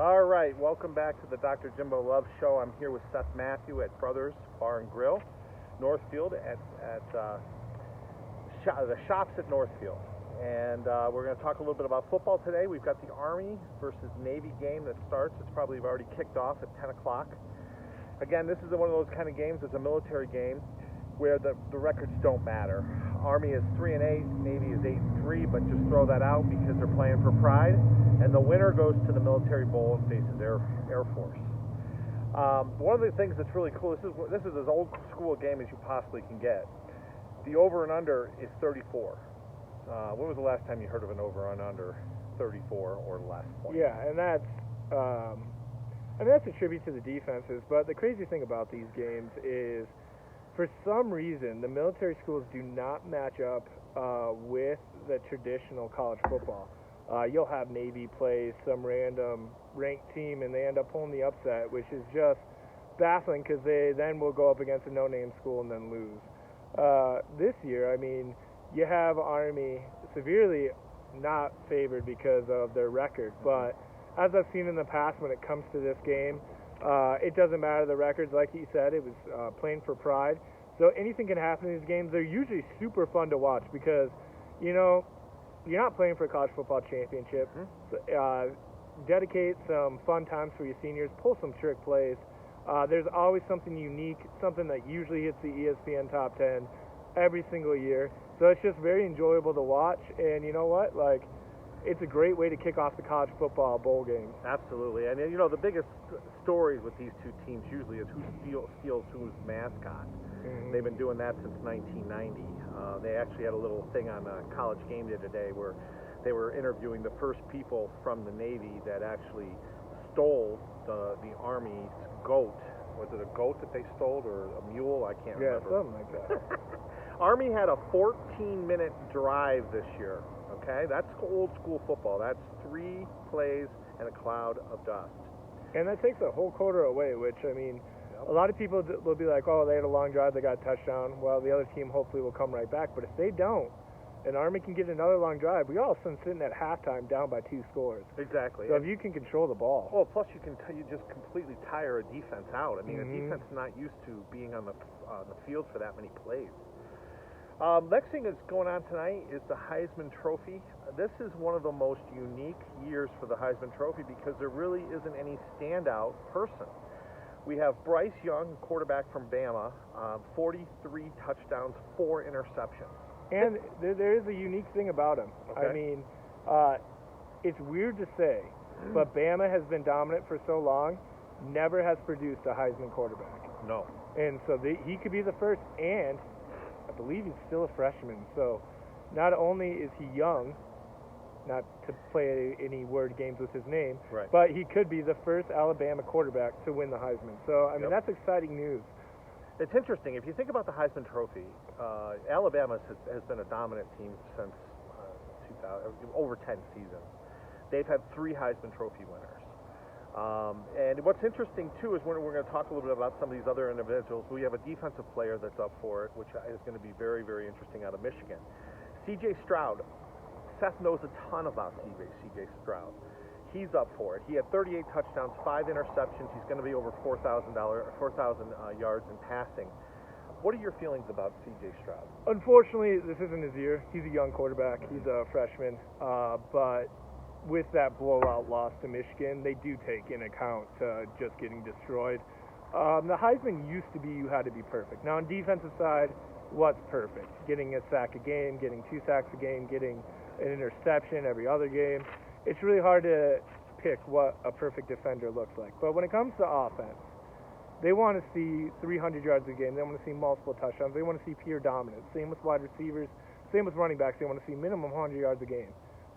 All right, welcome back to the Dr. Jimbo Love Show. I'm here with Seth Matthew at Brothers Bar and Grill, Northfield at the shops at Northfield. And we're going to talk a little bit about football today. We've got the Army versus Navy game that starts. It's probably already kicked off at 10 o'clock. Again, this is one of those kind of games. It's a military game where the records don't matter. Army is 3-8, Navy is 8-3, but just throw that out because they're playing for pride. And the winner goes to the Military Bowl and faces Air Force. One of the things that's really cool, this is as old school a game as you possibly can get. The over and under is 34. When was the last time you heard of an over and under 34 or less points? Yeah, and that's a tribute to the defenses. But the crazy thing about these games is, for some reason, the military schools do not match up with the traditional college football. You'll have Navy play some random ranked team, and they end up pulling the upset, which is just baffling because they then will go up against a no-name school and then lose. This year, I mean, you have Army severely not favored because of their record, but as I've seen in the past when it comes to this game, it doesn't matter the records. Like you said, it was playing for pride. So anything can happen in these games. They're usually super fun to watch because, you know, you're not playing for a college football championship. Dedicate some fun times for your seniors. Pull some trick plays. There's always something unique, something that usually hits the ESPN top 10 every single year. So it's just very enjoyable to watch. And you know what? Like, it's a great way to kick off the college football bowl games. Absolutely. And, you know, the biggest stories with these two teams usually is who steals whose mascot. Mm-hmm. They've been doing that since 1990. They actually had a little thing on College Game Day today where they were interviewing the first people from the Navy that actually stole the Army's goat. Was it a goat that they stole or a mule? I can't remember. Yeah, something like that. Army had a 14-minute drive this year. Okay, that's old school football. That's 3 plays and a cloud of dust. And that takes a whole quarter away, which, I mean, a lot of people will be like, oh, they had a long drive, they got a touchdown. Well, the other team hopefully will come right back. But if they don't, and Army can get another long drive, we all of a sudden sitting at halftime down by 2 scores. Exactly. So if you can control the ball. Well, plus you just completely tire a defense out. I mean, a defense not used to being on the field for that many plays. Next thing that's going on tonight is the Heisman Trophy. This is one of the most unique years for the Heisman Trophy because there really isn't any standout person. We have Bryce Young, quarterback from Bama, 43 touchdowns, 4 interceptions. And there is a unique thing about him. Okay. I mean, it's weird to say, but Bama has been dominant for so long, never has produced a Heisman quarterback. No. And so he could be the first, and I believe he's still a freshman. So not only is he young, not to play any word games with his name, right, but he could be the first Alabama quarterback to win the Heisman. So, I mean, that's exciting news. It's interesting. If you think about the Heisman Trophy, Alabama has been a dominant team since over 10 seasons. They've had 3 Heisman Trophy winners. And what's interesting, too, is we're going to talk a little bit about some of these other individuals. We have a defensive player that's up for it, which is going to be very, very interesting out of Michigan. C.J. Stroud. Seth knows a ton about C.J. Stroud. He's up for it. He had 38 touchdowns, 5 interceptions. He's going to be over 4,000 yards in passing. What are your feelings about C.J. Stroud? Unfortunately, this isn't his year. He's a young quarterback. He's a freshman. But with that blowout loss to Michigan, they do take in account just getting destroyed. The Heisman used to be you had to be perfect. Now, on defensive side, what's perfect? Getting a sack a game, getting 2 sacks a game, getting an interception every other game. It's really hard to pick what a perfect defender looks like. But when it comes to offense, they want to see 300 yards a game. They want to see multiple touchdowns. They want to see pure dominance. Same with wide receivers. Same with running backs. They want to see minimum 100 yards a game.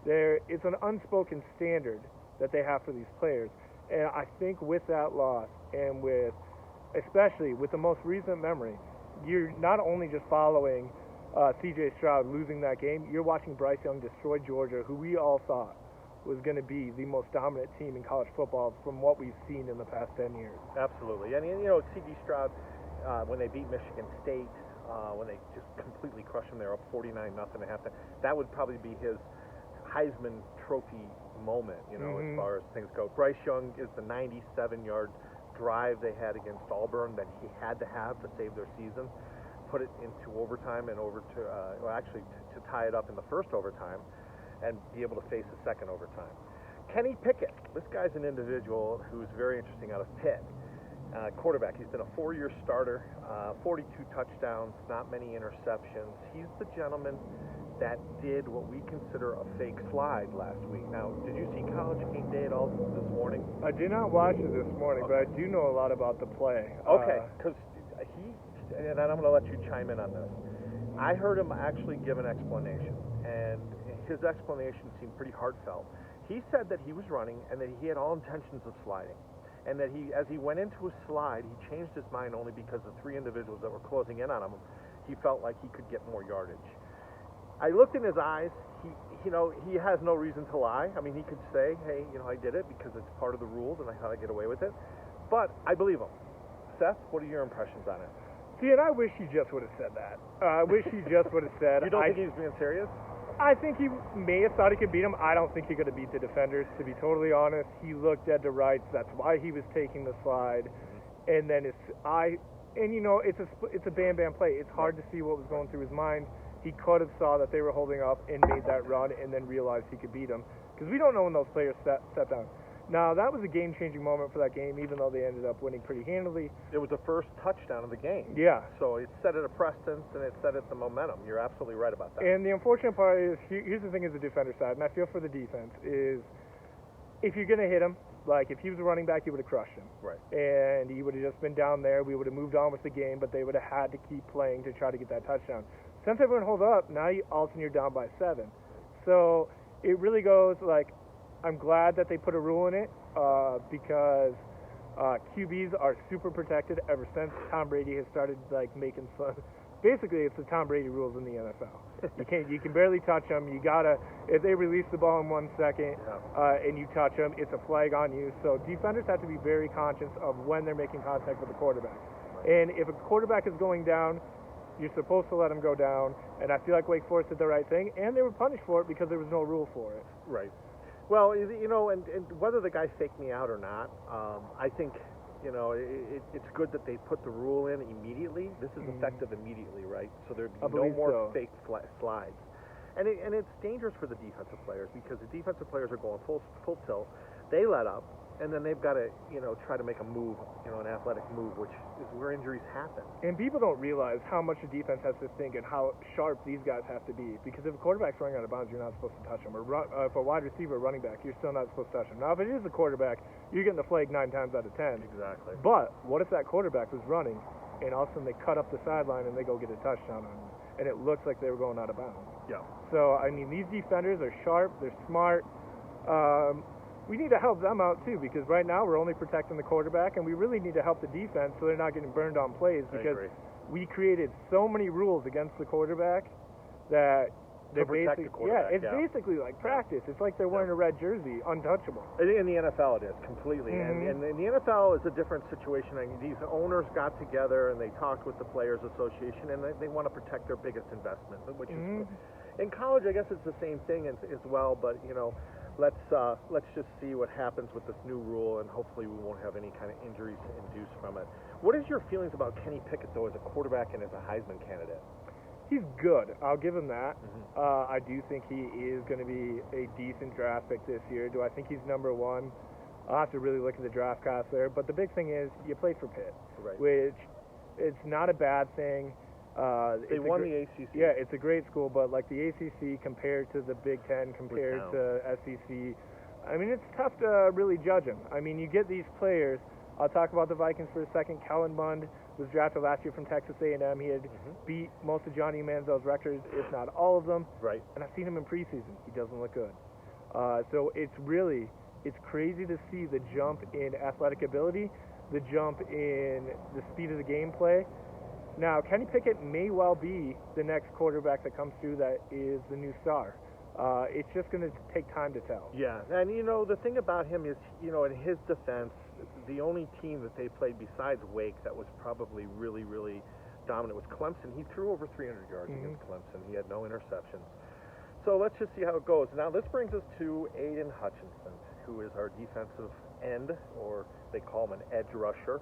It's an unspoken standard that they have for these players. And I think with that loss and especially with the most recent memory, you're not only just following C.J. Stroud losing that game, you're watching Bryce Young destroy Georgia, who we all thought was going to be the most dominant team in college football from what we've seen in the past 10 years. Absolutely. And, you know, C.J. Stroud, when they beat Michigan State, when they just completely crushed them, they're up 49-0 at halftime, that would probably be his Heisman Trophy moment, you know, as far as things go. Bryce Young is the 97-yard drive they had against Auburn that he had to have to save their season, put it into overtime and to tie it up in the first overtime and be able to face the second overtime. Kenny Pickett, this guy's an individual who's very interesting out of Pitt. Quarterback. He's been a 4-year starter, 42 touchdowns, not many interceptions. He's the gentleman that did what we consider a fake slide last week. Now, did you see College Game Day at all this morning? I did not watch it this morning, but I do know a lot about the play. Okay, because and I'm going to let you chime in on this. I heard him actually give an explanation, and his explanation seemed pretty heartfelt. He said that he was running and that he had all intentions of sliding. And that as he went into a slide, he changed his mind only because the 3 individuals that were closing in on him, he felt like he could get more yardage. I looked in his eyes. He has no reason to lie. I mean, he could say, hey, I did it because it's part of the rules and I thought I'd get away with it. But I believe him. Seth, what are your impressions on it? See, and I wish he just would have said that. I wish he just would have said. You don't think he's being serious? I think he may have thought he could beat him. I don't think he could have beat the defenders, to be totally honest. He looked dead to rights. That's why he was taking the slide. And then it's a bam play. It's hard to see what was going through his mind. He could have saw that they were holding up and made that run and then realized he could beat them. Because we don't know when those players step down. Now, that was a game-changing moment for that game, even though they ended up winning pretty handily. It was the first touchdown of the game. Yeah. So it set it a precedence, and it set it the momentum. You're absolutely right about that. And the unfortunate part is, here's the thing as a defender side, and I feel for the defense, is if you're going to hit him, like if he was a running back, you would have crushed him. Right. And he would have just been down there. We would have moved on with the game, but they would have had to keep playing to try to get that touchdown. Since everyone holds up, now all of a sudden you're down by 7. So it really goes like, I'm glad that they put a rule in it because QBs are super protected ever since Tom Brady has started making fun. Basically, it's the Tom Brady rules in the NFL. You can barely touch them. You gotta, if they release the ball in 1 second and you touch them, it's a flag on you. So defenders have to be very conscious of when they're making contact with the quarterback. And if a quarterback is going down, you're supposed to let him go down. And I feel like Wake Forest did the right thing, and they were punished for it because there was no rule for it. Right. Well, and whether the guy faked me out or not, I think, it's good that they put the rule in immediately. This is effective immediately, right? So there'd be no more fake slides. And it's dangerous for the defensive players because the defensive players are going full tilt. They let up, and then they've got to, try to make a move, an athletic move, which is where injuries happen. And people don't realize how much the defense has to think and how sharp these guys have to be. Because if a quarterback's running out of bounds, you're not supposed to touch him. Or if a wide receiver or running back, you're still not supposed to touch him. Now, if it is a quarterback, you're getting the flag 9 times out of 10. Exactly. But what if that quarterback was running, and all of a sudden they cut up the sideline and they go get a touchdown on him, and it looks like they were going out of bounds? Yeah. So, I mean, these defenders are sharp, they're smart. We need to help them out, too, because right now we're only protecting the quarterback, and we really need to help the defense so they're not getting burned on plays because we created so many rules against the quarterback that they're basically, basically like practice. It's like they're wearing a red jersey, untouchable. In the NFL it is, completely. And in the NFL is a different situation. I mean, these owners got together and they talked with the Players Association, and they want to protect their biggest investment, which is in college. I guess it's the same thing as well, but, let's just see what happens with this new rule, and hopefully we won't have any kind of injuries induced from it. What is your feelings about Kenny Pickett, though, as a quarterback and as a Heisman candidate? He's good. I'll give him that. I do think he is going to be a decent draft pick this year. Do I think he's number 1? I'll have to really look at the draft class there. But the big thing is you play for Pitt, which it's not a bad thing. They won the ACC. Yeah, it's a great school, but like the ACC compared to the Big Ten, compared to SEC, I mean, it's tough to really judge them. I mean, you get these players. I'll talk about the Vikings for a second. Kellen Mond was drafted last year from Texas A&M. He had beat most of Johnny Manziel's records, if not all of them. Right. And I've seen him in preseason. He doesn't look good. So it's crazy to see the jump in athletic ability, the jump in the speed of the gameplay. Now, Kenny Pickett may well be the next quarterback that comes through that is the new star. It's just going to take time to tell. Yeah, and the thing about him is, in his defense, the only team that they played besides Wake that was probably really, really dominant was Clemson. He threw over 300 yards against Clemson. He had no interceptions. So let's just see how it goes. Now this brings us to Aiden Hutchinson, who is our defensive end, or they call him an edge rusher.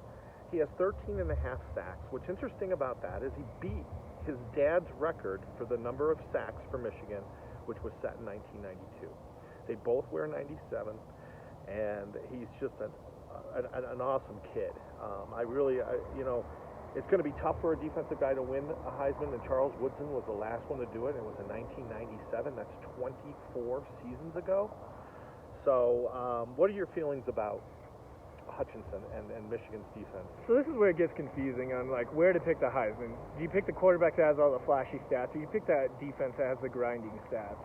He has 13 and a half sacks. What's interesting about that is he beat his dad's record for the number of sacks for Michigan, which was set in 1992. They both wear 97, and he's just an awesome kid. It's going to be tough for a defensive guy to win a Heisman, and Charles Woodson was the last one to do it. It was in 1997. That's 24 seasons ago. So what are your feelings about Hutchinson and Michigan's defense? So this is where it gets confusing on like where to pick the Heisman. Do you pick the quarterback that has all the flashy stats, or you pick that defense that has the grinding stats?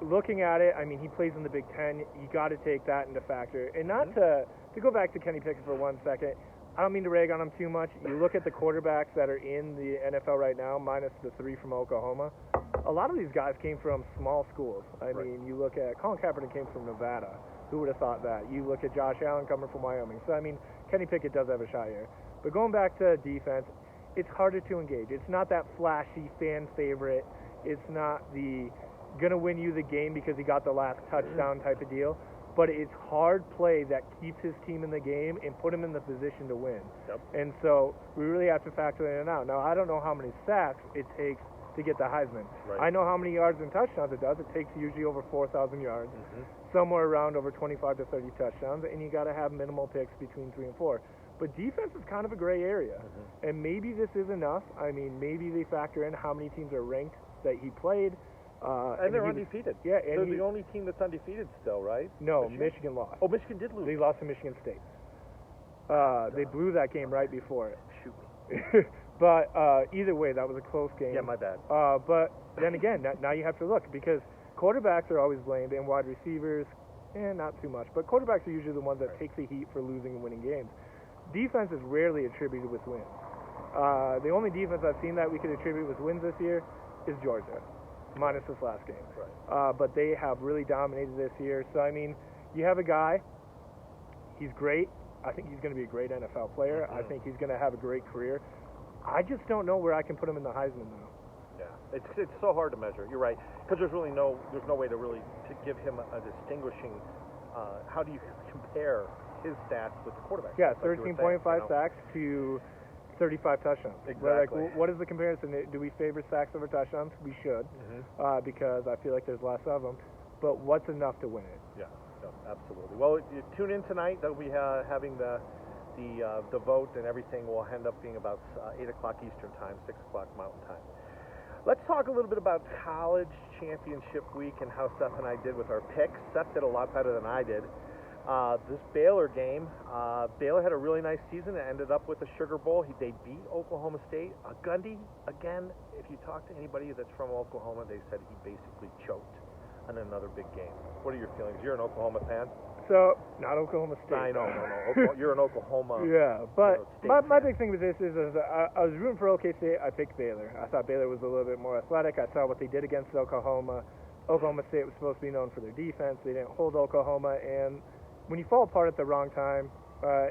Looking at it, I mean, he plays in the Big Ten. You got to take that into factor. And not to go back to Kenny Pickett for 1 second, I don't mean to rag on him too much. You look at the quarterbacks that are in the NFL right now, minus the 3 from Oklahoma. A lot of these guys came from small schools. I mean, you look at Colin Kaepernick came from Nevada. Who would have thought that? You look at Josh Allen coming from Wyoming. So, I mean, Kenny Pickett does have a shot here. But going back to defense, it's harder to engage. It's not that flashy fan favorite. It's not the going to win you the game because he got the last touchdown type of deal. But it's hard play that keeps his team in the game and put him in the position to win. Yep. in so we really have to factor in and out. Now, I don't know how many sacks it takes to get the Heisman. Right. I know how many yards and touchdowns it does. It takes usually over 4,000 yards, somewhere around over 25 to 30 touchdowns, and you got to have minimal picks between 3 and 4. But defense is kind of a gray area, and maybe this is enough. I mean, maybe they factor in how many teams are ranked that he played. And they're undefeated. Yeah, and they're the only team that's undefeated still, right? No, Michigan lost. Oh, Michigan did lose. They lost to Michigan State. They blew that game right before it. Shoot. But either way, that was a close game. Yeah, my bad. But then again, now you have to look, because quarterbacks are always blamed, and wide receivers, not too much. But quarterbacks are usually the ones that take the heat for losing and winning games. Defense is rarely attributed with wins. The only defense I've seen that we could attribute with wins this year is Georgia, minus this last game. Right. But they have really dominated this year. So, I mean, you have a guy, he's great. I think he's going to be a great NFL player. I think he's going to have a great career. I just don't know where I can put him in the Heisman now. Yeah, it's so hard to measure. You're right, because there's no way to really give him a distinguishing. How do you compare his stats with the quarterback? Yeah, 13.5 sacks to 35 touchdowns. Exactly. Like, what is the comparison? Do we favor sacks over touchdowns? We should, because I feel like there's less of them. But what's enough to win it? Yeah, absolutely. Well, you tune in tonight. They'll be having the vote, and everything will end up being about 8 o'clock Eastern time, 6 o'clock Mountain time. Let's talk a little bit about college championship week and how Seth and I did with our picks. Seth did a lot better than I did. This Baylor game, Baylor had a really nice season. It ended up with the Sugar Bowl. They beat Oklahoma State. Gundy, again, if you talk to anybody that's from Oklahoma, they said he basically choked on another big game. What are your feelings? You're an Oklahoma fan? So, not Oklahoma State. I know, no. You're an Oklahoma. Yeah, but my big thing with this is I was rooting for OK State. I picked Baylor. I thought Baylor was a little bit more athletic. I saw what they did against Oklahoma. Oklahoma State was supposed to be known for their defense. They didn't hold Oklahoma, and when you fall apart at the wrong time,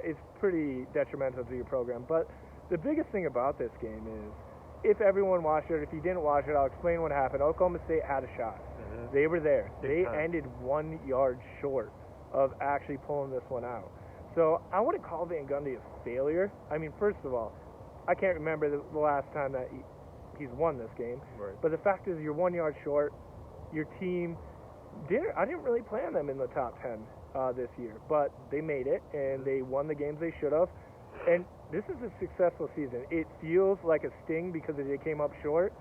it's pretty detrimental to your program. But the biggest thing about this game is, if everyone watched it, if you didn't watch it, I'll explain what happened. Oklahoma State had a shot. They were there. They ended 1 yard short of actually pulling this one out. So I wouldn't call Van Gundy a failure. I mean, first of all, I can't remember the last time that he's won this game. Right. But the fact is, you're 1 yard short. Your team I didn't really plan them in the top 10 this year, but they made it, and they won the games they should have. And this is a successful season. It feels like a sting because they came up short,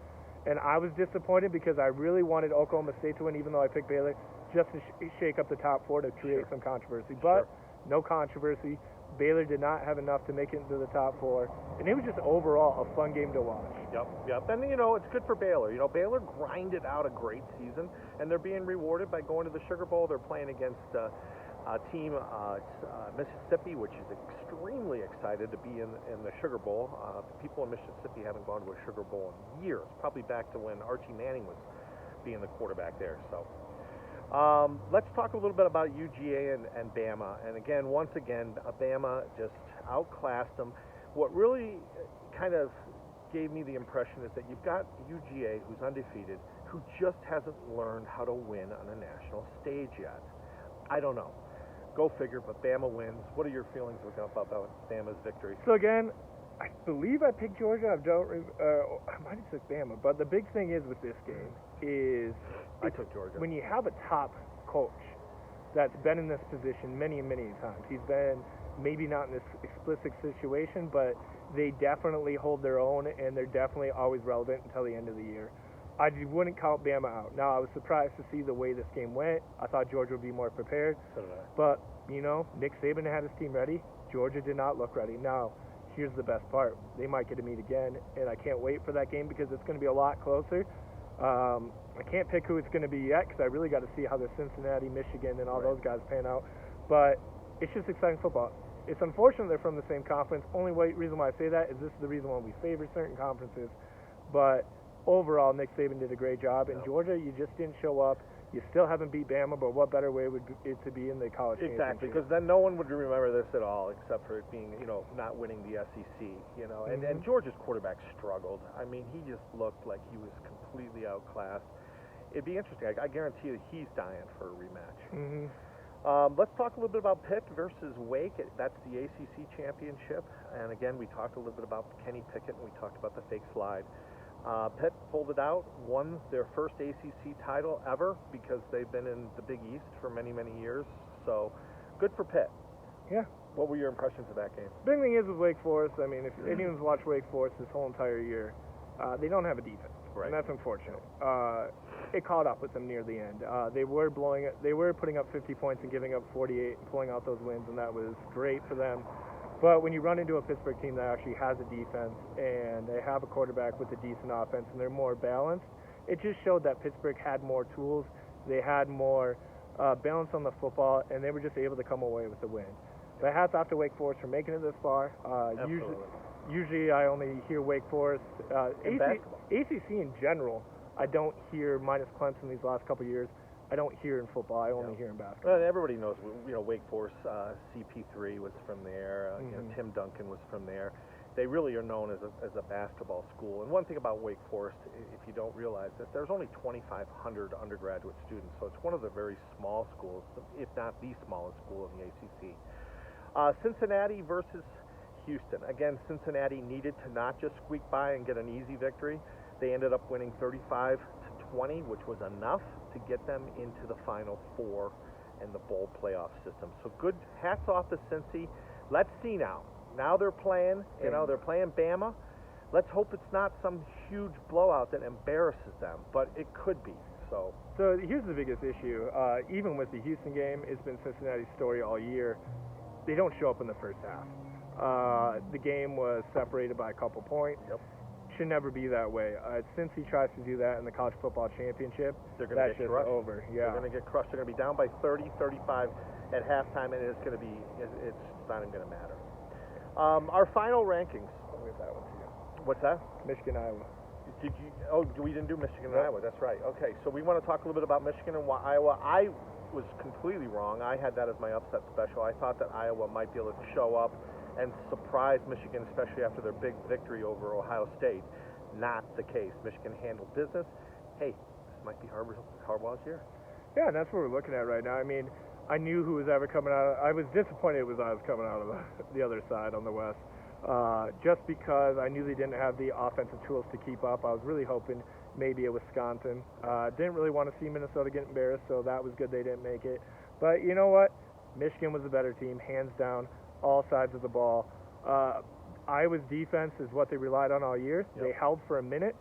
and I was disappointed because I really wanted Oklahoma State to win, even though I picked Baylor, just to shake up the top 4 to create some controversy. But no controversy. Baylor did not have enough to make it into the top 4, and it was just overall a fun game to watch. Yep. And, it's good for Baylor. Baylor grinded out a great season, and they're being rewarded by going to the Sugar Bowl. They're playing against a team, Mississippi, which is extremely excited to be in the Sugar Bowl. People in Mississippi haven't gone to a Sugar Bowl in years, probably back to when Archie Manning was being the quarterback there. So let's talk a little bit about UGA and Bama. And again, once again, Bama just outclassed them. What really kind of gave me the impression is that you've got UGA, who's undefeated, who just hasn't learned how to win on a national stage yet. I don't know. Go figure, but Bama wins. What are your feelings about Bama's victory? So again, I believe I picked Georgia. I might have took Bama, but the big thing is with this game is I took Georgia. When you have a top coach that's been in this position many times. He's been maybe not in this explicit situation, but they definitely hold their own, and they're definitely always relevant until the end of the year. I wouldn't count Bama out. Now, I was surprised to see the way this game went. I thought Georgia would be more prepared. So did I. But, Nick Saban had his team ready. Georgia did not look ready. Now, here's the best part. They might get to meet again, and I can't wait for that game because it's going to be a lot closer. I can't pick who it's going to be yet because I really got to see how the Cincinnati, Michigan, and all those guys pan out. But it's just exciting football. It's unfortunate they're from the same conference. Only reason why I say that is this is the reason why we favor certain conferences. But overall, Nick Saban did a great job. In Georgia, you just didn't show up. You still haven't beat Bama, but what better way would it to be in the college championship? Exactly, because then no one would remember this at all, except for it being, not winning the SEC, And Georgia's quarterback struggled. I mean, he just looked like he was completely outclassed. It'd be interesting. I guarantee you he's dying for a rematch. Mm-hmm. Let's talk a little bit about Pitt versus Wake. That's the ACC championship. And again, we talked a little bit about Kenny Pickett, and we talked about the fake slide. Pitt pulled it out, won their first ACC title ever because they've been in the Big East for many years. So, good for Pitt. Yeah. What were your impressions of that game? Big thing is with Wake Forest, I mean, if anyone's watched Wake Forest this whole entire year, they don't have a defense, right. And that's unfortunate. It caught up with them near the end. They were putting up 50 points and giving up 48 and pulling out those wins, and that was great for them. But when you run into a Pittsburgh team that actually has a defense and they have a quarterback with a decent offense and they're more balanced, it just showed that Pittsburgh had more tools, they had more balance on the football, and they were just able to come away with the win. But hats off to Wake Forest for making it this far. Usually I only hear Wake Forest. ACC in general, I don't hear, minus Clemson these last couple of years, I don't hear in football. I only hear in basketball. Well, everybody knows, Wake Forest, CP3 was from there. Tim Duncan was from there. They really are known as a basketball school. And one thing about Wake Forest, if you don't realize that there's only 2,500 undergraduate students, so it's one of the very small schools, if not the smallest school in the ACC. Cincinnati versus Houston. Again, Cincinnati needed to not just squeak by and get an easy victory. They ended up winning 35-20, which was enough to get them into the Final Four and the bowl playoff system. So good, hats off to Cincy. Let's see now. Now they're playing, they're playing Bama. Let's hope it's not some huge blowout that embarrasses them, but it could be. So here's the biggest issue. Even with the Houston game, it's been Cincinnati's story all year. They don't show up in the first half. The game was separated by a couple points. Yep. Should never be that way. Since he tries to do that in the college football championship, that's just crushed. Over. Yeah. They're going to get crushed. They're going to be down by 30, 35 at halftime, and it's going to be, it's not even going to matter. Our final rankings. I'll leave that one to you. What's that? Michigan, Iowa. We didn't do Michigan and Iowa. That's right. Okay, so we want to talk a little bit about Michigan and Iowa. I was completely wrong. I had that as my upset special. I thought that Iowa might be able to show up and surprise Michigan, especially after their big victory over Ohio State. Not the case. Michigan handled business. Hey, this might be Harbaugh's year. Yeah, and that's what we're looking at right now. I mean, I knew who was ever coming out. I was disappointed it was I was coming out of the other side on the West, just because I knew they didn't have the offensive tools to keep up. I was really hoping maybe a Wisconsin. Didn't really want to see Minnesota get embarrassed, so that was good they didn't make it. But you know what? Michigan was the better team, hands down. All sides of the ball. Iowa's defense is what they relied on all year. Yep. They held for a minute,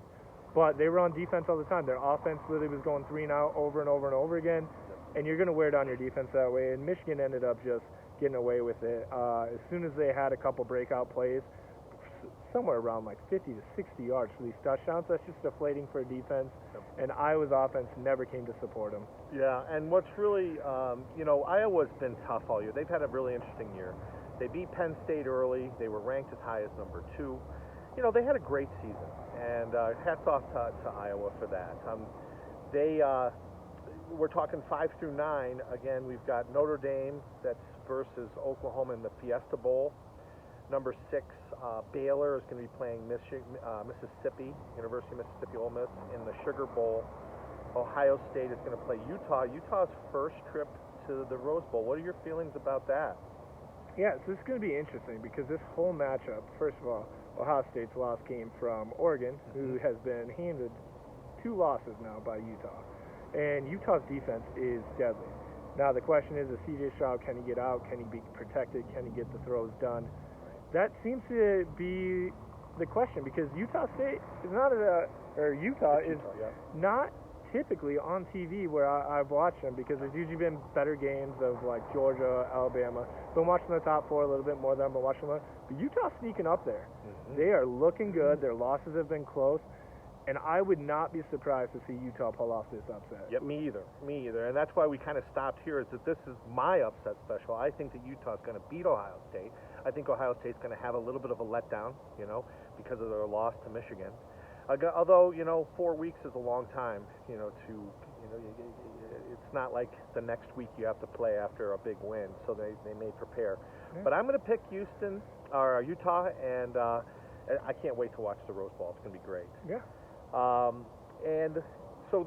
but they were on defense all the time. Their offense literally was going 3 and out over and over and over again, and you're going to wear down your defense that way. And Michigan ended up just getting away with it. As soon as they had a couple breakout plays, somewhere around like 50 to 60 yards for these touchdowns, that's just deflating for a defense. Yep. And Iowa's offense never came to support them. Yeah, and what's really, Iowa's been tough all year. They've had a really interesting year. They beat Penn State early. They were ranked as high as number 2. They had a great season, and hats off to Iowa for that. We're talking 5 through 9. Again, we've got Notre Dame that's versus Oklahoma in the Fiesta Bowl. Number 6, Baylor is going to be playing Mississippi, University of Mississippi Ole Miss in the Sugar Bowl. Ohio State is going to play Utah. Utah's first trip to the Rose Bowl. What are your feelings about that? Yeah, so this is going to be interesting because this whole matchup, first of all, Ohio State's loss came from Oregon, who has been handed 2 losses now by Utah. And Utah's defense is deadly. Now the question is C.J. Stroud, can he get out? Can he be protected? Can he get the throws done? That seems to be the question because Utah State is not not typically on TV where I've watched them because there's usually been better games of like Georgia, Alabama. Been watching the top 4 a little bit more than I've been watching them. But Utah's sneaking up there. They are looking good. Their losses have been close. And I would not be surprised to see Utah pull off this upset. Yeah, me either. And that's why we kind of stopped here, is that this is my upset special. I think that Utah's going to beat Ohio State. I think Ohio State's going to have a little bit of a letdown, because of their loss to Michigan. Although, 4 weeks is a long time, it's not like the next week you have to play after a big win, so they may prepare. Yeah. But I'm going to pick Utah, and I can't wait to watch the Rose Bowl. It's going to be great. Yeah. And so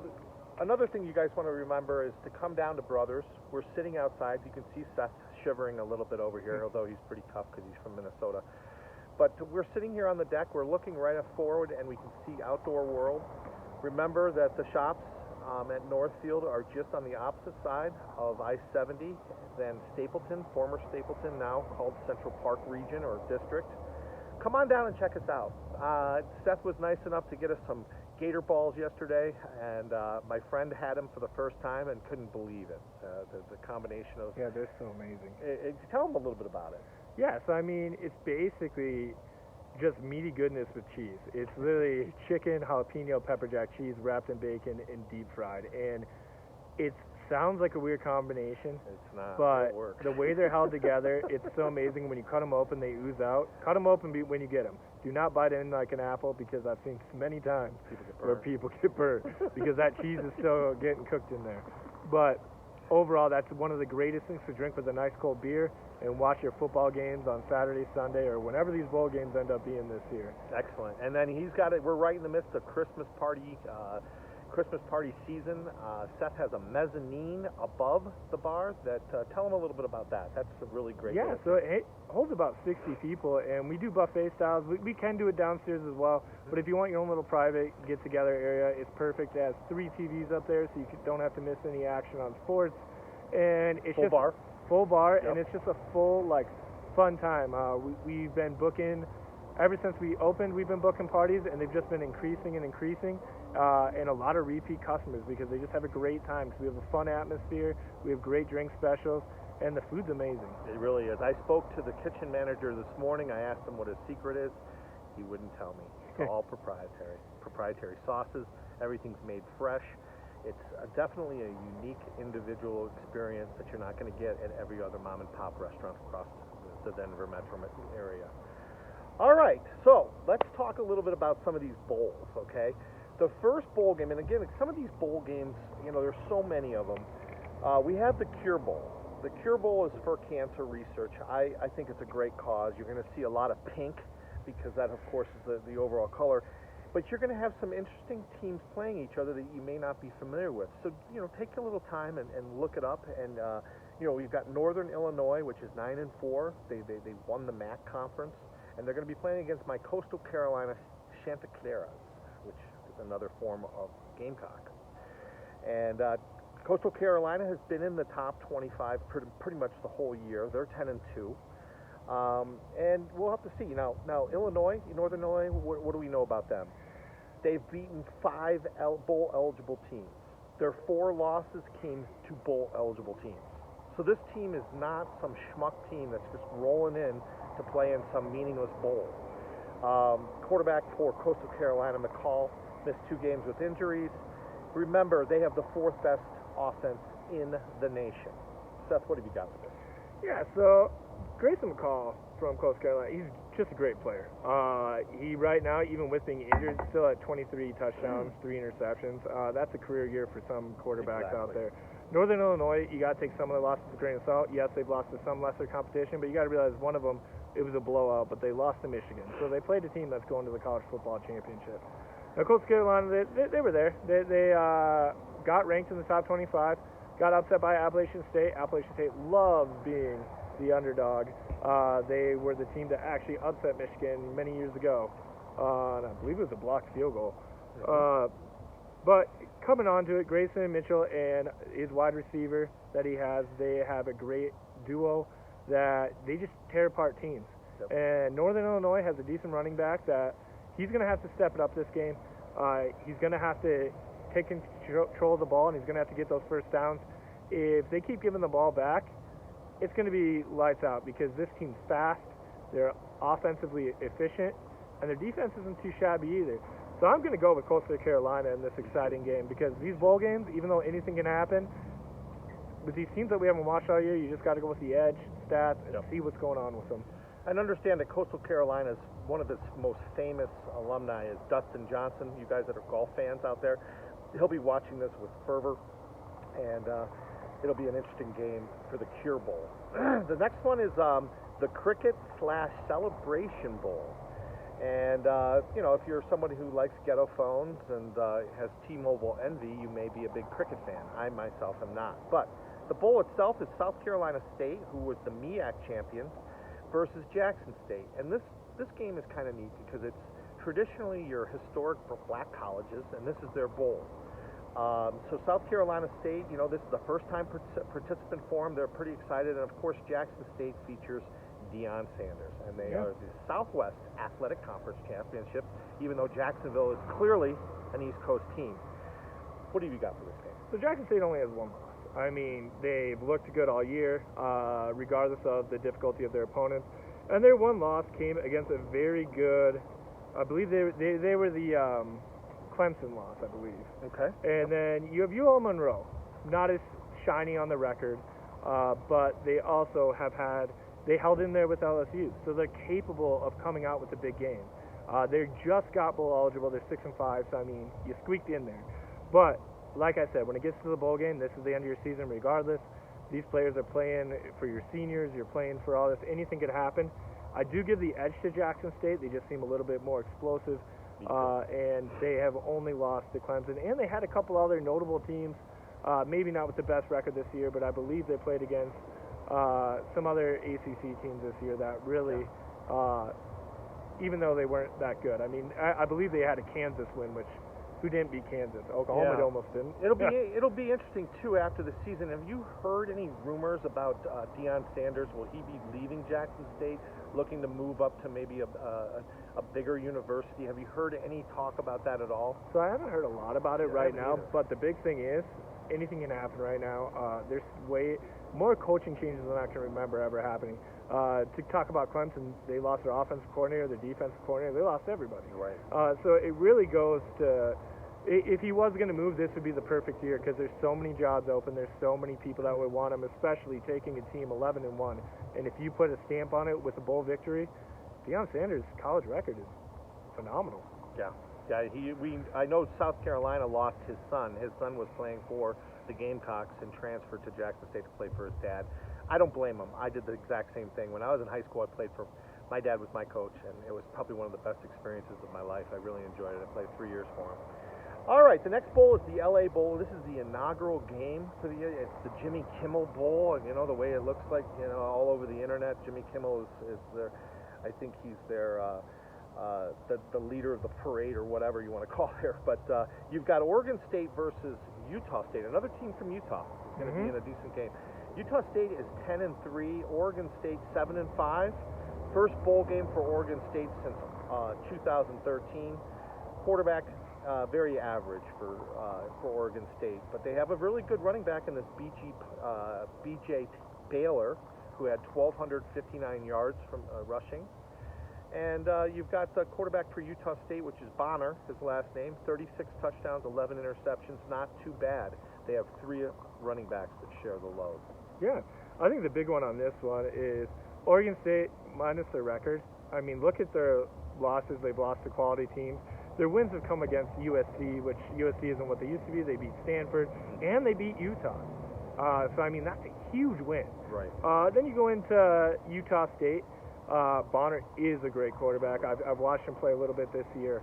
another thing you guys want to remember is to come down to Brothers. We're sitting outside. You can see Seth shivering a little bit over here, although he's pretty tough because he's from Minnesota. But we're sitting here on the deck. We're looking right forward, and we can see outdoor world. Remember that the shops at Northfield are just on the opposite side of I-70 than Stapleton, former Stapleton, now called Central Park Region or District. Come on down and check us out. Seth was nice enough to get us some gator balls yesterday, and my friend had them for the first time and couldn't believe it. The combination of... Yeah, they're so amazing. Tell them a little bit about it. Yeah, so I mean, it's basically just meaty goodness with cheese. It's literally chicken, jalapeno, pepper jack cheese wrapped in bacon and deep fried. And it sounds like a weird combination. It's not, but it works. The way they're held together, it's so amazing. When you cut them open, they ooze out. Cut them open when you get them. Do not bite in like an apple, because I've seen many times where people get burned because that cheese is still getting cooked in there. But overall, that's one of the greatest things to drink with a nice cold beer and watch your football games on Saturday, Sunday, or whenever these bowl games end up being this year. Excellent. And then he's got it. We're right in the midst of Christmas party season. Seth has a mezzanine above the bar. Tell him a little bit about that. That's a really great. Yeah, so it holds about 60 people, and we do buffet styles. We can do it downstairs as well, but if you want your own little private get-together area, it's perfect. It has 3 TVs up there, so you don't have to miss any action on sports. And it's full bar, yep. And it's just a full fun time. We've been booking ever since we opened. We've been booking parties, and they've just been increasing and increasing. And a lot of repeat customers because they just have a great time because we have a fun atmosphere. We have great drink specials, and the food's amazing. It really is. I spoke to the kitchen manager this morning. I asked him what his secret is. He wouldn't tell me. It's all proprietary sauces. Everything's made fresh. It's definitely a unique individual experience that you're not going to get at every other mom and pop restaurant across the Denver metro area. All right, so let's talk a little bit about some of these bowls, okay? The first bowl game, and again, some of these bowl games, there's so many of them. We have the Cure Bowl. The Cure Bowl is for cancer research. I think it's a great cause. You're going to see a lot of pink because that, of course, is the overall color. But you're going to have some interesting teams playing each other that you may not be familiar with. So, take a little time and look it up. And, we've got Northern Illinois, which is 9-4. They won the MAC conference. And they're going to be playing against my Coastal Carolina Chanticleeras, which is another form of gamecock. And Coastal Carolina has been in the top 25 pretty much the whole year. They're 10-2. And we'll have to see. Now Illinois, Northern Illinois, what do we know about them? They've beaten 5 bowl-eligible teams. Their 4 losses came to bowl-eligible teams. So this team is not some schmuck team that's just rolling in to play in some meaningless bowl. Quarterback for Coastal Carolina, McCall, missed 2 games with injuries. Remember, they have the 4th best offense in the nation. Seth, what have you got with this? Yeah, so Grayson McCall from Coastal Carolina, he's just a great player. He right now, even with being injured, still at 23 touchdowns, 3 interceptions. That's a career year for some quarterbacks out there. Northern Illinois, you got to take some of the losses with a grain of salt. Yes, they've lost to some lesser competition, but you got to realize one of them, it was a blowout, but they lost to Michigan. So they played a team that's going to the college football championship. Now, Coastal Carolina, they were there. They got ranked in the top 25, got upset by Appalachian State. Appalachian State loves being the underdog. They were the team that actually upset Michigan many years ago. And I believe it was a blocked field goal. But coming on to it, Grayson Mitchell and his wide receiver that he has, they have a great duo that they just tear apart teams. Yep. And Northern Illinois has a decent running back that he's going to have to step it up this game. He's going to have to take control of the ball, and he's going to have to get those first downs. If they keep giving the ball back, it's going to be lights out because this team's fast, they're offensively efficient, and their defense isn't too shabby either. So I'm going to go with Coastal Carolina in this exciting game because these bowl games, even though anything can happen, with these teams that we haven't watched all year, you just got to go with the edge, stats, and see what's going on with them. And understand that Coastal Carolina's one of its most famous alumni is Dustin Johnson. You guys that are golf fans out there, he'll be watching this with fervor, and it'll be an interesting game for the Cure Bowl. The next one is the Cricket/Celebration Bowl. And, you know, if you're somebody who likes ghetto phones and has T-Mobile envy, you may be a big cricket fan. I myself am not. But the bowl itself is South Carolina State, who was the MEAC champions, versus Jackson State. And this game is kind of neat because it's traditionally your historic black colleges, and this is their bowl. So South Carolina State, you know, this is the first time participant for them. They're pretty excited. And, of course, Jackson State features Deion Sanders, and they are the Southwest Athletic Conference Championship, even though Jacksonville is clearly an East Coast team. What have you got for this game? So Jackson State only has one loss. I mean, they've looked good all year, regardless of the difficulty of their opponents. And their one loss came against a very good, I believe they were the Clemson loss, I believe. Okay. And then you have UL Monroe, not as shiny on the record, but they also they held in there with LSU, so they're capable of coming out with a big game. They just got bowl eligible. They're 6-5, so I mean, you squeaked in there. But like I said, when it gets to the bowl game, this is the end of your season regardless. These players are playing for your seniors. You're playing for all this. Anything could happen. I do give the edge to Jackson State. They just seem a little bit more explosive, and they have only lost to Clemson. And they had a couple other notable teams, maybe not with the best record this year, but I believe they played against some other ACC teams this year that really, even though they weren't that good. I mean, I believe they had a Kansas win, who didn't beat Kansas? Oklahoma almost didn't. It'll be interesting too after the season. Have you heard any rumors about Deion Sanders? Will he be leaving Jackson State, looking to move up to maybe a bigger university? Have you heard any talk about that at all? So I haven't heard a lot about it right now, but the big thing is anything can happen right now. There's way more coaching changes than I can remember ever happening. To talk about Clemson, they lost their offensive coordinator, their defensive coordinator. They lost everybody. Right. So it really goes to, if he was going to move, this would be the perfect year because there's so many jobs open. There's so many people that would want him, especially taking a team 11-1. And if you put a stamp on it with a bowl victory, Deion Sanders' college record is phenomenal. Yeah. Yeah, I know South Carolina lost his son. His son was playing for the Gamecocks and transferred to Jackson State to play for his dad. I don't blame him. I did the exact same thing. When I was in high school, my dad was my coach, and it was probably one of the best experiences of my life. I really enjoyed it. I played 3 years for him. All right, the next bowl is the LA Bowl. This is the inaugural game for the year. It's the Jimmy Kimmel Bowl, and you know the way it looks like, you know, all over the internet. Jimmy Kimmel is their, I think he's their the leader of the parade or whatever you want to call it. But you've got Oregon State versus Utah State, another team from Utah. It's going to be in a decent game. Utah State is 10-3. Oregon State 7-5. First bowl game for Oregon State since 2013. Quarterback very average for Oregon State, but they have a really good running back in this B.J. Baylor, who had 1,259 yards from rushing. And you've got the quarterback for Utah State, which is Bonner, his last name, 36 touchdowns, 11 interceptions, not too bad. They have 3 running backs that share the load. Yeah, I think the big one on this one is Oregon State minus their record. I mean, look at their losses. They've lost to quality teams. Their wins have come against USC, which USC isn't what they used to be. They beat Stanford, and they beat Utah. So, I mean, that's a huge win. Right. Then you go into Utah State. Bonner is a great quarterback. I've watched him play a little bit this year.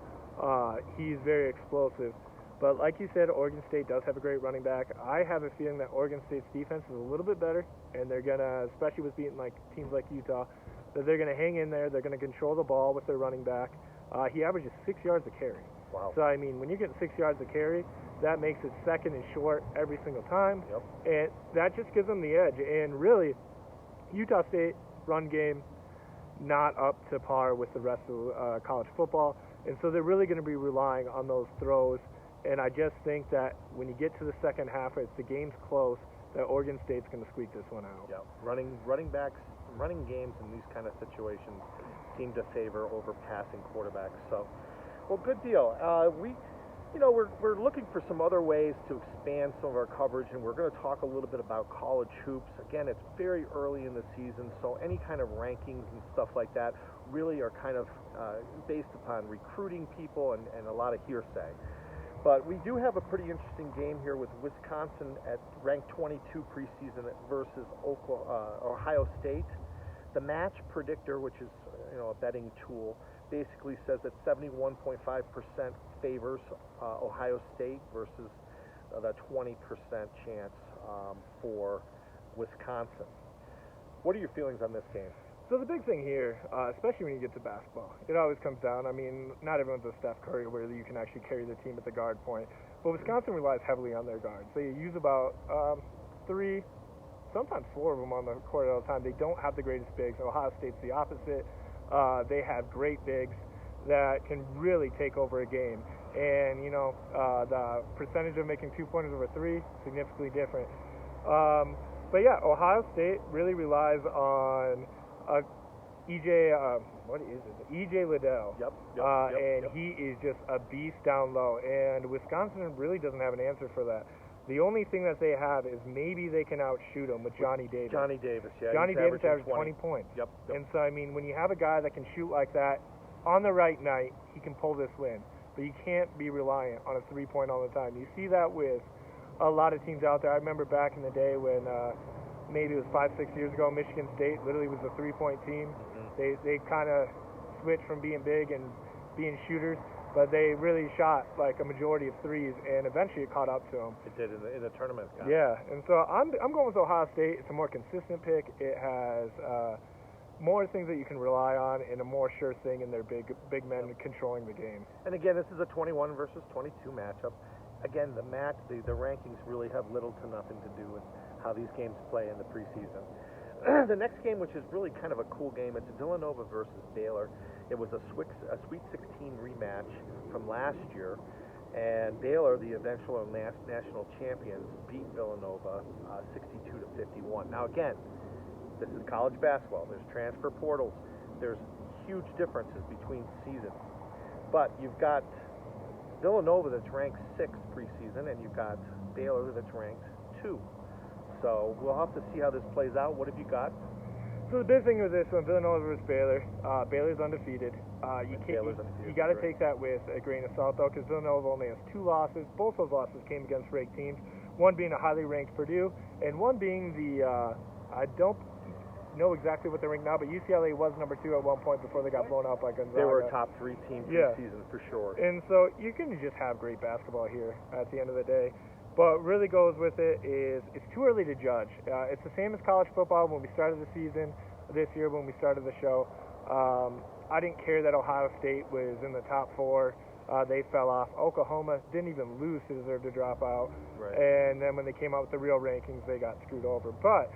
He's very explosive. But like you said, Oregon State does have a great running back. I have a feeling that Oregon State's defense is a little bit better, and they're going to, especially with beating like teams like Utah, that they're going to hang in there. They're going to control the ball with their running back. He averages 6 yards a carry. Wow. So, I mean, when you're getting 6 yards a carry, that makes it second and short every single time. Yep. And that just gives them the edge. And really, Utah State run game, not up to par with the rest of college football. And so they're really going to be relying on those throws. And I just think that when you get to the second half, if the game's close, that Oregon State's going to squeak this one out. Yeah, running backs, running games in these kind of situations seem to favor over passing quarterbacks. So, well, good deal. We're looking for some other ways to expand some of our coverage, and we're going to talk a little bit about college hoops. Again, it's very early in the season, so any kind of rankings and stuff like that really are kind of based upon recruiting people and a lot of hearsay. But we do have a pretty interesting game here with Wisconsin at ranked 22 preseason versus Ohio State. The match predictor, which is a betting tool, basically says that 71.5% favors Ohio State versus the 20% chance for Wisconsin. What are your feelings on this game? So the big thing here, especially when you get to basketball, it always comes down. I mean, not everyone's a Steph Curry where you can actually carry the team at the guard point. But Wisconsin relies heavily on their guards. They use about 3, sometimes 4 of them on the court all the time. They don't have the greatest bigs. Ohio State's the opposite. They have great bigs that can really take over a game. And, the percentage of making 2-pointers over 3, significantly different. But yeah, Ohio State really relies on EJ Liddell. Yep. And he is just a beast down low. And Wisconsin really doesn't have an answer for that. The only thing that they have is maybe they can outshoot him with Johnny Davis. Johnny Davis, yeah. Johnny Davis averaged 20 points. Yep. And so, I mean, when you have a guy that can shoot like that, on the right night, he can pull this win. But you can't be reliant on a 3-point all the time. You see that with a lot of teams out there. I remember back in the day when maybe it was 5-6 years ago, Michigan State literally was a 3-point team. Mm-hmm. They kind of switched from being big and being shooters, but they really shot like a majority of threes, and eventually it caught up to them. It did in the tournament. Yeah, and so I'm going with Ohio State. It's a more consistent pick. It has more things that you can rely on, and a more sure thing in their big men controlling the game. And again, this is a 21 versus 22 matchup. Again, the rankings really have little to nothing to do with how these games play in the preseason. The next game, which is really kind of a cool game, it's Villanova versus Baylor. It was a Sweet 16 rematch from last year, and Baylor, the eventual national champions, beat Villanova 62-51. Now again, this is college basketball. There's transfer portals. There's huge differences between seasons. But you've got Villanova that's ranked 6th preseason, and you've got Baylor that's ranked 2. So we'll have to see how this plays out. What have you got? So the big thing with this one, Villanova versus Baylor, Baylor's undefeated. You got to take that with a grain of salt, though, because Villanova only has 2 losses. Both those losses came against ranked teams, one being a highly ranked Purdue, and one being I don't know exactly what they're ranked now, but UCLA was number 2 at one point before they got blown out by Gonzaga. They were a top 3 team preseason for sure. And so you can just have great basketball here at the end of the day. But really goes with it is it's too early to judge. It's the same as college football when we started the season this year when we started the show. I didn't care that Ohio State was in the top 4. They fell off. Oklahoma didn't even lose to deserve to drop out. Right. And then when they came out with the real rankings, they got screwed over. But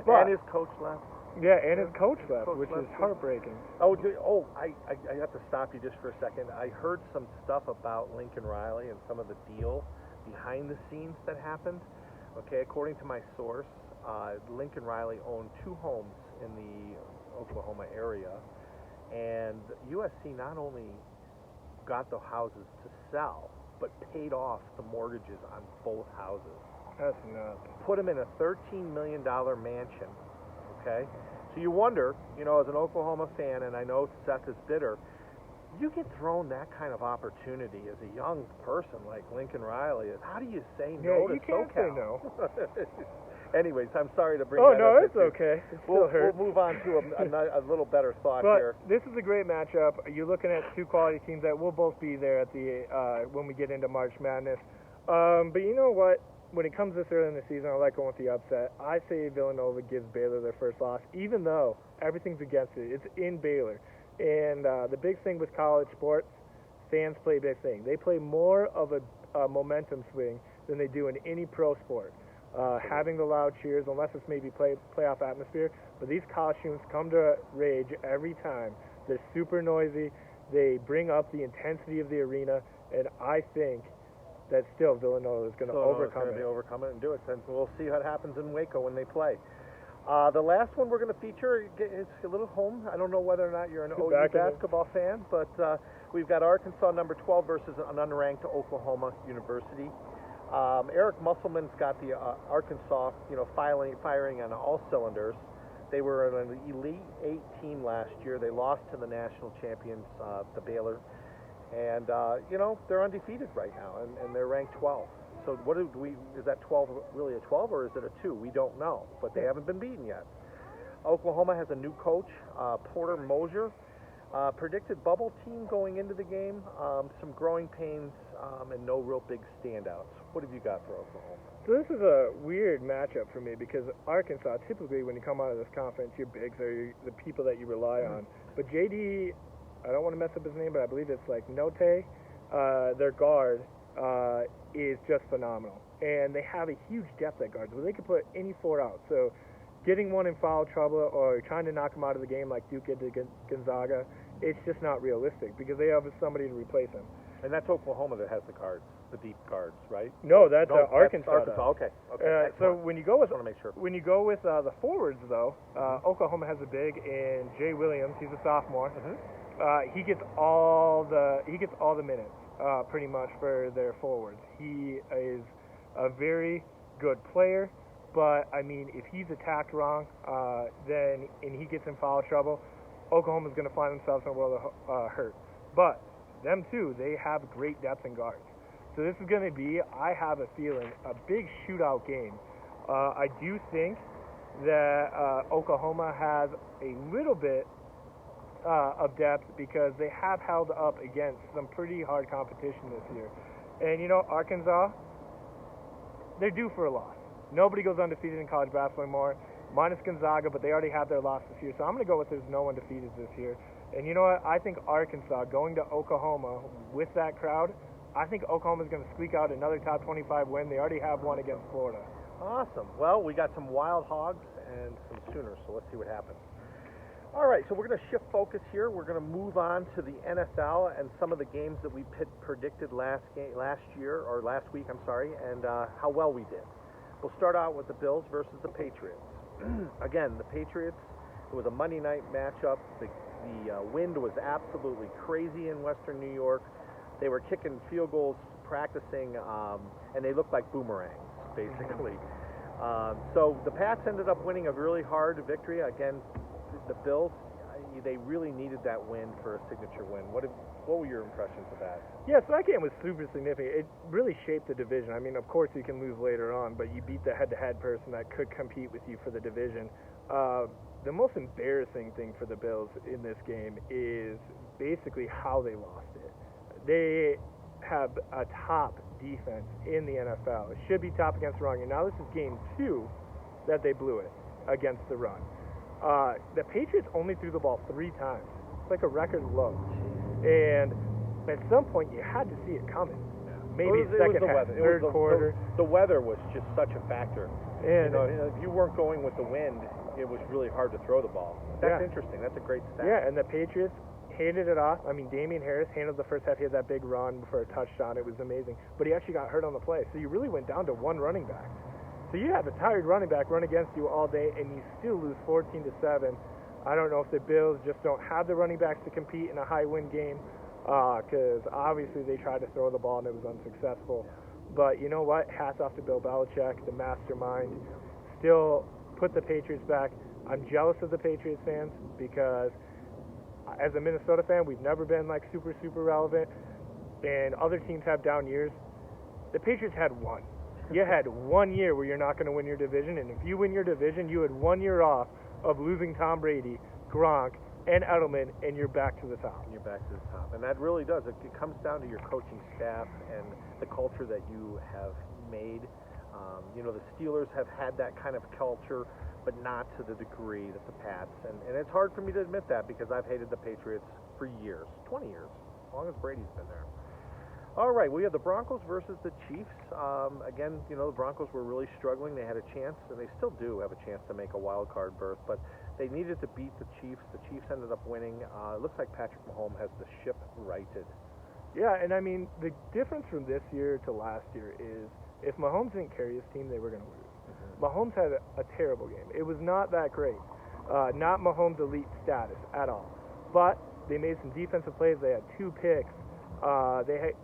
and his coach left. Yeah, and his coach left, which is heartbreaking. I have to stop you just for a second. I heard some stuff about Lincoln Riley and some of the deal behind the scenes that happened. Okay, according to my source, Lincoln Riley owned 2 homes in the Oklahoma area, and USC not only got the houses to sell, but paid off the mortgages on both houses. That's nuts. Put them in a $13 million mansion. Okay, so you wonder, as an Oklahoma fan, and I know Seth is bitter, you get thrown that kind of opportunity as a young person like Lincoln Riley. How do you say no to SoCal? You can't say no. Anyways, I'm sorry to bring Oh, that no, up. it's okay. It still hurts. We'll move on to a little better thought But here. this is a great matchup. You're looking at two quality teams that will both be there at the when we get into March Madness. But you know what? When it comes this early in the season, I like going with the upset. I say Villanova gives Baylor their first loss, even though everything's against it. It's in Baylor. And the big thing with college sports, fans play a big thing. They play more of a momentum swing than they do in any pro sport. Having the loud cheers, unless it's maybe playoff atmosphere, but these costumes come to rage every time. They're super noisy. They bring up the intensity of the arena, and I think that still Villanova is going to overcome it. Overcome it and do it. And we'll see what happens in Waco when they play. The last one we're going to feature is a little home. I don't know whether or not you're an OU basketball fan, but we've got Arkansas number 12 versus an unranked Oklahoma University. Eric Musselman's got the Arkansas, firing on all cylinders. They were an Elite 8 team last year. They lost to the national champions, the Baylor, and they're undefeated right now, and they're ranked 12. So is that 12 really a 12 or is it a 2? We don't know, but they haven't been beaten yet. Oklahoma has a new coach, Porter Moser. Predicted bubble team going into the game, some growing pains, and no real big standouts. What have you got for Oklahoma? So this is a weird matchup for me because Arkansas, typically when you come out of this conference, your bigs are the people that you rely on. But JD, I don't want to mess up his name, but I believe it's like Note, their guard, is just phenomenal. And they have a huge depth at guards where they could put any four out. So getting one in foul trouble or trying to knock him out of the game like Duke did to Gonzaga, it's just not realistic because they have somebody to replace him. And that's Oklahoma that has the guards, the deep guards, right? No, that's Arkansas. Okay. So when you go with want to make sure. When you go with the forwards, though, Oklahoma has a big in Jay Williams. He's a sophomore. He gets all the minutes pretty much for their forwards. He is a very good player. But, I mean, if he's attacked wrong, and he gets in foul trouble, Oklahoma's going to find themselves in a world of hurt. But them, too, they have great depth in guards. So this is going to be, I have a feeling, a big shootout game. I do think that Oklahoma has a little bit of depth because they have held up against some pretty hard competition this year. And, Arkansas, they're due for a loss. Nobody goes undefeated in college basketball anymore, minus Gonzaga, but they already have their loss this year. So I'm going to go with there's no undefeated this year. And you know what? I think Arkansas going to Oklahoma with that crowd, I think Oklahoma's going to squeak out another top 25 win. They already have one against Florida. Awesome. Well, we got some Wild Hogs and some Sooners, so let's see what happens. All right, so we're going to shift focus here. We're going to move on to the NFL and some of the games that we predicted last week, and how well we did. We'll start out with the Bills versus the Patriots. Again, the Patriots, it was a Monday night matchup. The wind was absolutely crazy in Western New York. They were kicking field goals, practicing, and they looked like boomerangs, basically. So the Pats ended up winning a really hard victory against the Bills. They really needed that win for a signature win. What were your impressions of that? Yeah, so that game was super significant. It really shaped the division. I mean, of course you can lose later on, but you beat the head-to-head person that could compete with you for the division. The most embarrassing thing for the Bills in this game is basically how they lost it. They have a top defense in the NFL. It should be top against the run. And now this is game 2 that they blew it against the run. The Patriots only threw the ball 3 times. It's like a record low. And at some point, you had to see it coming. Yeah. Maybe second half, third quarter. The weather was just such a factor. And if you weren't going with the wind, it was really hard to throw the ball. That's interesting. That's a great stat. Yeah, and the Patriots handed it off. I mean, Damian Harris handled the first half. He had that big run for a touchdown. It was amazing. But he actually got hurt on the play. So you really went down to one running back. So you have a tired running back run against you all day, and you still lose 14-7. I don't know if the Bills just don't have the running backs to compete in a high-win game, because obviously they tried to throw the ball and it was unsuccessful. But you know what? Hats off to Bill Belichick, the mastermind. Still put the Patriots back. I'm jealous of the Patriots fans because as a Minnesota fan, we've never been like super relevant, and other teams have down years. The Patriots had one. You had 1 year where you're not going to win your division, and if you win your division, you had 1 year off of losing Tom Brady, Gronk, and Edelman, and you're back to the top. And you're back to the top. And that really does. It comes down to your coaching staff and the culture that you have made. The Steelers have had that kind of culture, but not to the degree that the Pats. And it's hard for me to admit that because I've hated the Patriots for years, 20 years, as long as Brady's been there. All right, we have the Broncos versus the Chiefs. Again, the Broncos were really struggling. They had a chance, and they still do have a chance to make a wild card berth, but they needed to beat the Chiefs. The Chiefs ended up winning. It looks like Patrick Mahomes has the ship righted. Yeah, and I mean, the difference from this year to last year is if Mahomes didn't carry his team, they were going to lose. Mm-hmm. Mahomes had a terrible game. It was not that great. Not Mahomes' elite status at all. But they made some defensive plays. They had 2 picks.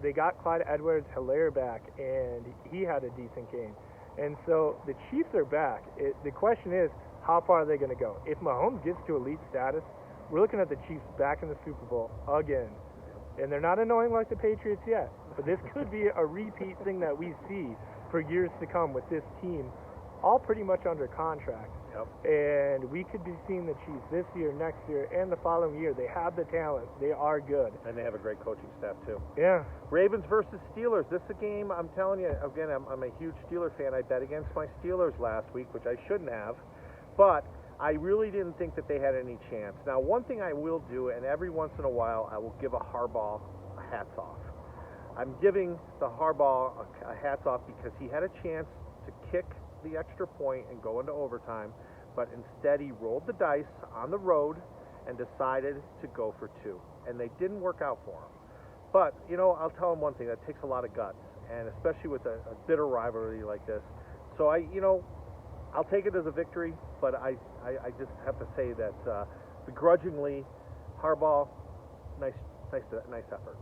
They got Clyde Edwards-Helaire back, and he had a decent game. And so the Chiefs are back. The question is, how far are they going to go? If Mahomes gets to elite status, we're looking at the Chiefs back in the Super Bowl again. And they're not annoying like the Patriots yet. But this could be a repeat thing that we see for years to come with this team all pretty much under contract. Yep. And we could be seeing the Chiefs this year, next year, and the following year. They have the talent. They are good. And they have a great coaching staff, too. Yeah. Ravens versus Steelers. This is a game, I'm telling you, again, I'm a huge Steeler fan. I bet against my Steelers last week, which I shouldn't have. But I really didn't think that they had any chance. Now, one thing I will do, and every once in a while, I will give a Harbaugh a hats off. I'm giving the Harbaugh a hats off because he had a chance to kick the extra point and go into overtime, but instead he rolled the dice on the road and decided to go for 2. And they didn't work out for him. But, I'll tell him one thing, that takes a lot of guts, and especially with a bitter rivalry like this. So I'll take it as a victory, but I just have to say that begrudgingly, Harbaugh, nice effort.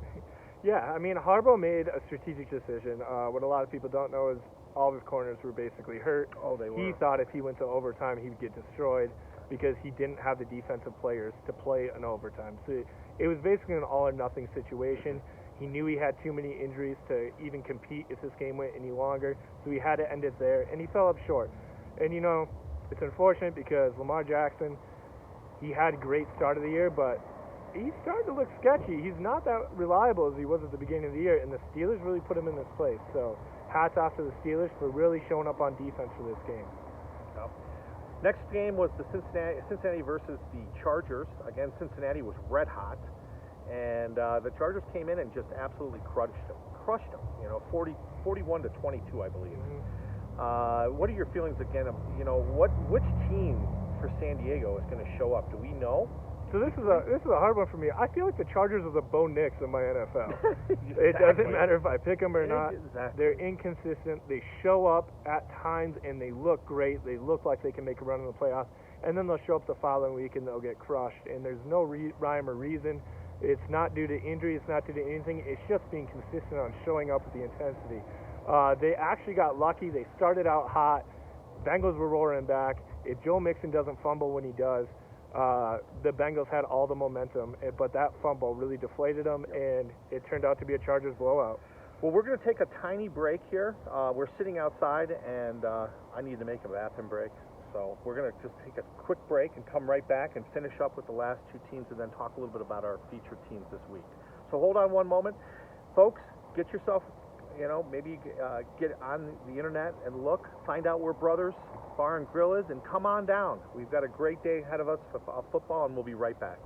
Yeah, I mean, Harbaugh made a strategic decision. What a lot of people don't know is all of his corners were basically hurt. Oh, they were. He thought if he went to overtime, he would get destroyed because he didn't have the defensive players to play an overtime. So it was basically an all-or-nothing situation. He knew he had too many injuries to even compete if this game went any longer, so he had to end it there, and he fell up short. And, it's unfortunate because Lamar Jackson, he had a great start of the year, but he's starting to look sketchy. He's not that reliable as he was at the beginning of the year, and the Steelers really put him in this place. So hats off to the Steelers for really showing up on defense for this game. Yep. Next game was the Cincinnati versus the Chargers. Again, Cincinnati was red hot, and the Chargers came in and just absolutely crushed them. 41-22, I believe. Mm-hmm. What are your feelings again of which team for San Diego is going to show up? Do we know? So this is a hard one for me. I feel like the Chargers are the Bo Nix of my NFL. Exactly. It doesn't matter if I pick them or not. Exactly. They're inconsistent. They show up at times and they look great. They look like they can make a run in the playoffs, and then they'll show up the following week and they'll get crushed. And there's no rhyme or reason. It's not due to injury. It's not due to anything. It's just being consistent on showing up with the intensity. They actually got lucky. They started out hot. Bengals were roaring back. If Joe Mixon doesn't fumble when he does, the Bengals had all the momentum, but that fumble really deflated them, and it turned out to be a Chargers blowout. Well, we're going to take a tiny break here. We're sitting outside, and I need to make a bathroom break. So we're going to just take a quick break and come right back and finish up with the last 2 teams and then talk a little bit about our featured teams this week. So hold on one moment. Folks, get yourself, maybe get on the internet and look, find out where Brothers Bar and Grill is, and come on down. We've got a great day ahead of us of football, and we'll be right back.